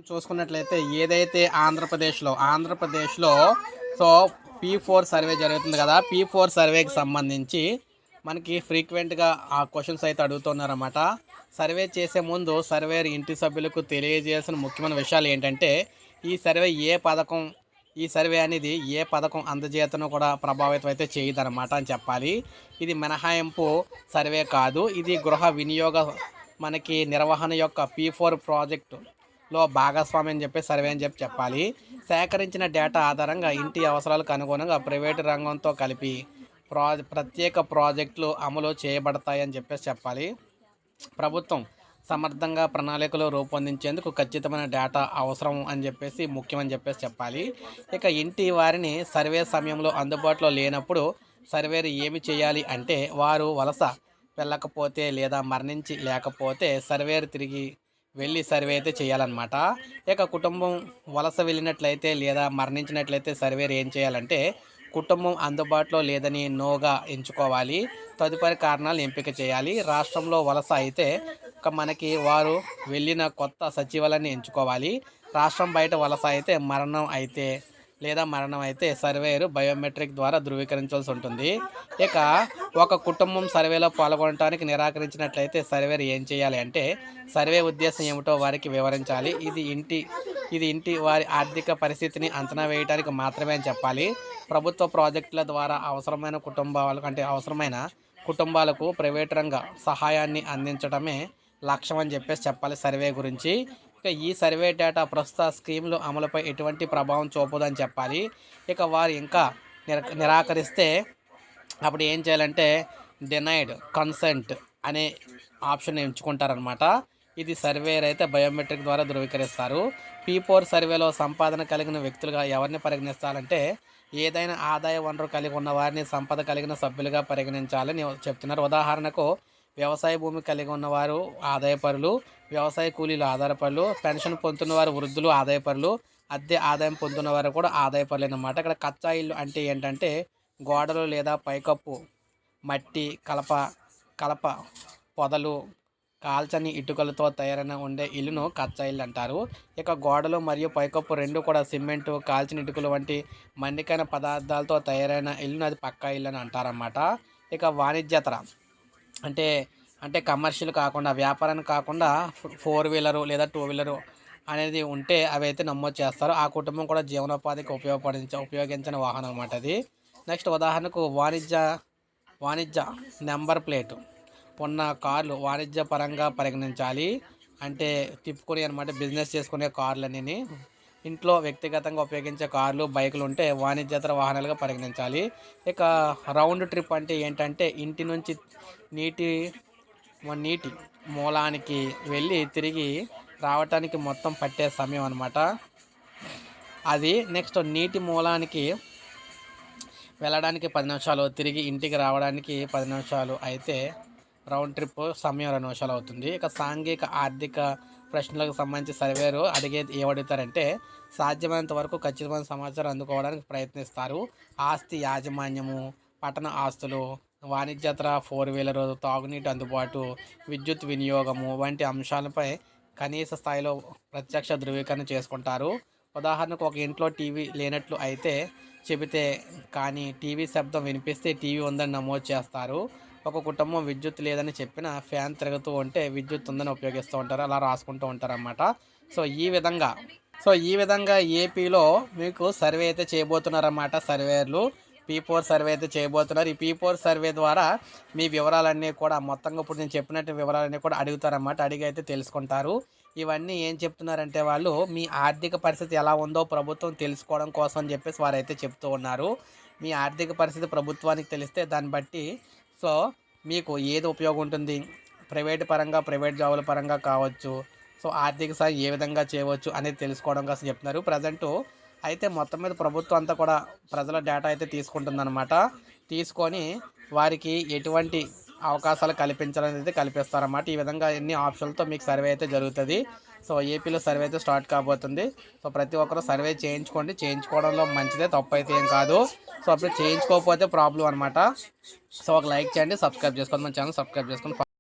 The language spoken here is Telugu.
చూసుకున్నట్లయితే ఏదైతే ఆంధ్రప్రదేశ్లో సో P4 సర్వే జరుగుతుంది కదా. P4 సర్వేకి సంబంధించి మనకి ఫ్రీక్వెంట్గా ఆ క్వశ్చన్స్ అయితే అడుగుతున్నారన్నమాట. సర్వే చేసే ముందు సర్వేర్ ఇంటి సభ్యులకు తెలియజేయాల్సిన ముఖ్యమైన విషయాలు ఏంటంటే ఈ సర్వే అనేది ఏ పథకం అందజేతను కూడా ప్రభావితం అయితే చేయదన్నమాట అని చెప్పాలి. ఇది మినహాయింపు సర్వే కాదు. ఇది గృహ వినియోగ మనకి నిర్వహణ యొక్క P4 ప్రాజెక్టులో భాగస్వామి అని చెప్పి సర్వే అని చెప్పాలి. సేకరించిన డేటా ఆధారంగా ఇంటి అవసరాలకు అనుగుణంగా ప్రైవేటు రంగంతో కలిపి ప్రత్యేక ప్రాజెక్టులు అమలు చేయబడతాయని చెప్పాలి. ప్రభుత్వం సమర్థంగా ప్రణాళికలు రూపొందించేందుకు ఖచ్చితమైన డేటా అవసరం అని ముఖ్యమని చెప్పాలి. ఇక ఇంటి వారిని సర్వే సమయంలో అందుబాటులో లేనప్పుడు సర్వేరు ఏమి చేయాలి అంటే వారు వలస వెళ్ళకపోతే లేదా మరణించి లేకపోతే సర్వేరు తిరిగి వెళ్ళి సర్వే అయితే చేయాలన్నమాట. ఇక కుటుంబం వలస వెళ్ళినట్లయితే లేదా మరణించినట్లయితే సర్వేరు ఏం చేయాలంటే కుటుంబం అందుబాటులో లేదని నోగా ఎంచుకోవాలి. తదుపరి కారణాలు ఎంపిక చేయాలి. రాష్ట్రంలో వలస అయితే మనకి వారు వెళ్ళిన కొత్త సచివాలయాన్ని ఎంచుకోవాలి. రాష్ట్రం బయట వలస అయితే మరణం అయితే సర్వేయరు బయోమెట్రిక్ ద్వారా ధృవీకరించాల్సి ఉంటుంది. ఇక ఒక కుటుంబం సర్వేలో పాల్గొనడానికి నిరాకరించినట్లయితే సర్వేరు ఏం చేయాలి అంటే సర్వే ఉద్దేశం ఏమిటో వారికి వివరించాలి. ఇది ఇంటి వారి ఆర్థిక పరిస్థితిని అంచనా వేయడానికి మాత్రమే అని చెప్పాలి. ప్రభుత్వ ప్రాజెక్టుల ద్వారా అవసరమైన కుటుంబాలకు ప్రైవేట్ రంగ సహాయాన్ని అందించడమే లక్ష్యం అని చెప్పాలి సర్వే గురించి. ఇక ఈ సర్వే డేటా ప్రస్తుత స్కీమ్లు అమలుపై ఎటువంటి ప్రభావం చూపదని చెప్పాలి. ఇక వారు ఇంకా నిరాకరిస్తే అప్పుడు ఏం చేయాలంటే డినైడ్ కన్సెంట్ అనే ఆప్షన్ ఎంచుకుంటారనమాట. ఇది సర్వేర్ అయితే బయోమెట్రిక్ ద్వారా ధృవీకరిస్తారు. P4 సర్వేలో సంపాదన కలిగిన వ్యక్తులుగా ఎవరిని పరిగణిస్తారంటే ఏదైనా ఆదాయ వనరు కలిగి ఉన్న వారిని సంపద కలిగిన సభ్యులుగా పరిగణించాలని చెప్తున్నారు. ఉదాహరణకు వ్యవసాయ భూమి కలిగి ఉన్నవారు ఆదాయపరులు, వ్యవసాయ కూలీలు ఆధారపరులు, పెన్షన్ పొందుతున్న వారు వృద్ధులు ఆదాయపరులు, అద్దె ఆదాయం పొందుతున్న వారు కూడా ఆదాయపరులు అన్నమాట. ఇక్కడ కచ్చా ఇల్లు అంటే ఏంటంటే గోడలు లేదా పైకప్పు మట్టి కలప పొదలు కాల్చని ఇటుకలతో తయారైన ఉండే ఇల్లును కచ్చా ఇల్లు అంటారు. ఇక గోడలు మరియు పైకప్పు రెండు కూడా సిమెంటు కాల్చిన ఇటుకలు వంటి మన్నికైన పదార్థాలతో తయారైన ఇల్లును అది పక్కా ఇల్లు అని అంటారన్నమాట. ఇక వాణిజ్యతర అంటే కమర్షియల్ కాకుండా వ్యాపారానికి కాకుండా 4 వీలరు లేదా 2 వీలరు అనేది ఉంటే అవి అయితే నమోదు చేస్తారు. ఆ కుటుంబం కూడా జీవనోపాధికి ఉపయోగించిన వాహనం అన్నమాట అది. నెక్స్ట్ ఉదాహరణకు వాణిజ్య నెంబర్ ప్లేటు ఉన్న కార్లు వాణిజ్యపరంగా పరిగణించాలి. అంటే తిప్పుకొని అనమాట బిజినెస్ చేసుకునే కార్లన్నీ. ఇంట్లో వ్యక్తిగతంగా ఉపయోగించే కార్లు బైకులు ఉంటే వాణిజ్యేతర వాహనాలుగా పరిగణించాలి. ఇక రౌండ్ ట్రిప్ అంటే ఏంటంటే ఇంటి నుంచి నీటి మూలానికి వెళ్ళి తిరిగి రావటానికి మొత్తం పట్టే సమయం అన్నమాట అది. నెక్స్ట్ నీటి మూలానికి వెళ్ళడానికి 10 నిమిషాలు, తిరిగి ఇంటికి రావడానికి 10 నిమిషాలు అయితే రౌండ్ ట్రిప్ సమయం 2 నిమిషాలు అవుతుంది. ఇక సాంఘిక ఆర్థిక ప్రశ్నలకు సంబంధించి సర్వేరు ఏమడుగుతారంటే సాధ్యమైనంత వరకు ఖచ్చితమైన సమాచారం అందుకోవడానికి ప్రయత్నిస్తారు. ఆస్తి యాజమాన్యము, పట్టణ ఆస్తులు, వాణిజ్యేతర 4 వీలరు, తాగునీటి అందుబాటు, విద్యుత్ వినియోగము వంటి అంశాలపై కనీస స్థాయిలో ప్రత్యక్ష ధృవీకరణ చేసుకుంటారు. ఉదాహరణకు ఒక ఇంట్లో టీవీ లేనట్లు అయితే చెబితే కానీ టీవీ శబ్దం వినిపిస్తే టీవీ ఉందని నమోదు చేస్తారు. ఒక కుటుంబం విద్యుత్ లేదని చెప్పిన ఫ్యాన్ తిరుగుతూ ఉంటే విద్యుత్ ఉందని ఉపయోగిస్తూ ఉంటారు. అలా రాసుకుంటూ ఉంటారన్నమాట. సో ఈ విధంగా ఏపీలో మీకు సర్వే అయితే చేయబోతున్నారన్నమాట. సర్వేర్లు P4 సర్వే అయితే చేయబోతున్నారు. ఈ P4 సర్వే ద్వారా మీ వివరాలన్నీ కూడా మొత్తంగా ఇప్పుడు నేను చెప్పినట్టు వివరాలన్నీ కూడా అడుగుతారన్నమాట. అడిగి అయితే తెలుసుకుంటారు. ఇవన్నీ ఏం చెప్తున్నారంటే వాళ్ళు మీ ఆర్థిక పరిస్థితి ఎలా ఉందో ప్రభుత్వం తెలుసుకోవడం కోసం అని వారైతే చెప్తూ ఉన్నారు. మీ ఆర్థిక పరిస్థితి ప్రభుత్వానికి తెలిస్తే దాన్ని బట్టి సో మీకు ఏది ఉపయోగం ఉంటుంది, ప్రైవేట్ జాబుల పరంగా కావచ్చు, సో ఆర్థిక సాయం ఏ విధంగా చేయవచ్చు అనేది తెలుసుకోవడం కోసం చెప్తున్నారు. ప్రజెంటు అయితే మొత్తం మీద ప్రభుత్వం అంతా కూడా ప్రజల డేటా అయితే తీసుకుంటుందన్నమాట. తీసుకొని వారికి ఎటువంటి అవకాశాలు కల్పించాలనేది కల్పిస్తారన్నమాట. ఈ విధంగా ఎన్ని ఆప్షన్లతో మీకు సర్వే అయితే జరుగుతుంది. సో ఏపీలో సర్వే అయితే స్టార్ట్ కాబోతుంది. సో ప్రతి ఒక్కరు సర్వే చేయించుకోండి. చేయించుకోవడంలో మంచిదే, తప్పు అయితే ఏం కాదు. సో అప్పుడు చేయించుకోకపోతే ప్రాబ్లం అనమాట. సో ఒక లైక్ చేయండి, సబ్స్క్రైబ్ చేసుకోండి, మన ఛానల్ సబ్స్క్రైబ్ చేసుకోండి.